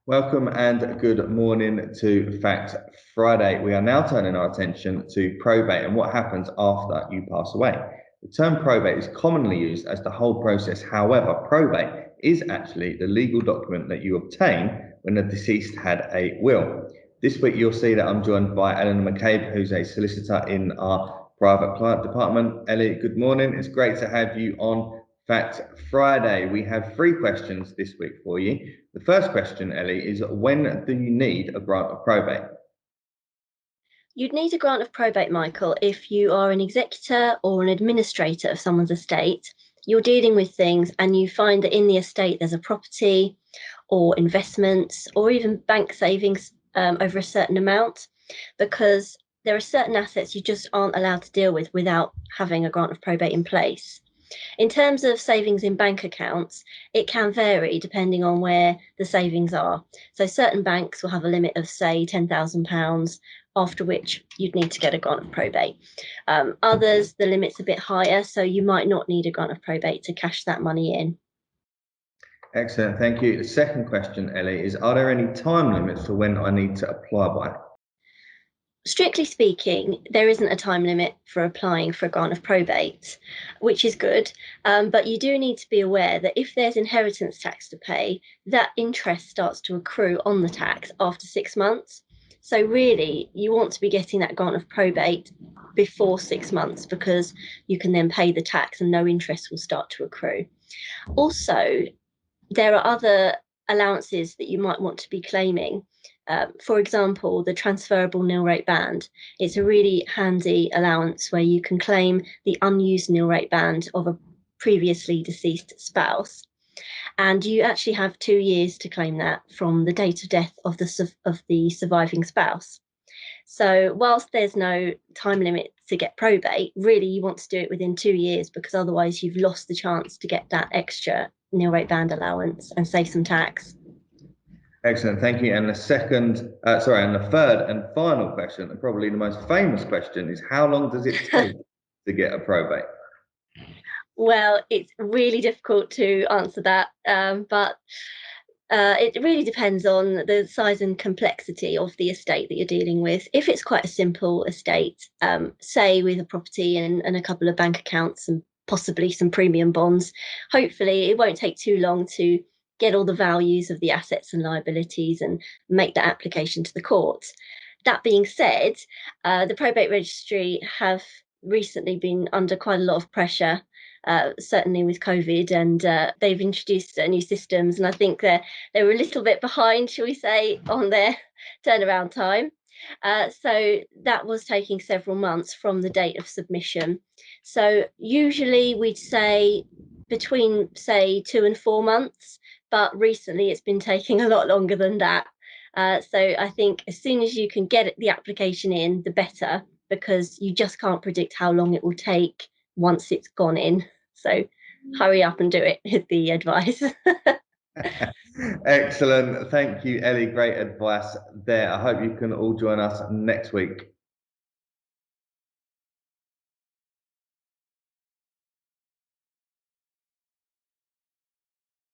Welcome and good morning to Fact Friday. We are now turning our attention to probate and what happens after you pass away. The term probate is commonly used as the whole process. However, probate is actually the legal document that you obtain when the deceased had a will. This week, you'll see that I'm joined by Eleanor McCabe, who's a solicitor in our private client department. Ellie, good morning. It's great to have you on Fact Friday. We have three questions this week for you. The first question, Ellie, is when do you need a grant of probate? You'd need a grant of probate, Michael, if you are an executor or an administrator of someone's estate. You're dealing with things and you find that in the estate there's a property or investments or even bank savings over a certain amount, because there are certain assets you just aren't allowed to deal with without having a grant of probate in place. In terms of savings in bank accounts, it can vary depending on where the savings are. So certain banks will have a limit of, say, £10,000, after which you'd need to get a grant of probate. Others, the limit's a bit higher, so you might not need a grant of probate to cash that money in. Excellent, thank you. The second question, Ellie, is are there any time limits for when I need to apply by? Strictly speaking, there isn't a time limit for applying for a grant of probate, which is good. But you do need to be aware that if there's inheritance tax to pay, that interest starts to accrue on the tax after 6 months. So really, you want to be getting that grant of probate before 6 months, because you can then pay the tax and no interest will start to accrue. Also, there are other allowances that you might want to be claiming. For example, the transferable nil rate band. It's a really handy allowance where you can claim the unused nil rate band of a previously deceased spouse. And you actually have 2 years to claim that from the date of death of the surviving spouse. So whilst there's no time limit to get probate, really you want to do it within 2 years, because otherwise you've lost the chance to get that extra nil rate band allowance and save some tax. Excellent, thank you. And the third and final question, and probably the most famous question, is how long does it take to get a probate? Well, it's really difficult to answer that, but it really depends on the size and complexity of the estate that you're dealing with. If it's quite a simple estate, say with a property and a couple of bank accounts and possibly some premium bonds, hopefully it won't take too long to get all the values of the assets and liabilities and make that application to the courts. That being said, the probate registry have recently been under quite a lot of pressure, certainly with COVID, and they've introduced new systems, and I think they were a little bit behind, shall we say, on their turnaround time. So that was taking several months from the date of submission. So usually we'd say between, say, 2 and 4 months, but recently it's been taking a lot longer than that. So I think as soon as you can get the application in, the better, because you just can't predict how long it will take once it's gone in. So hurry up and do it, is the advice. Excellent. Thank you, Ellie. Great advice there. I hope you can all join us next week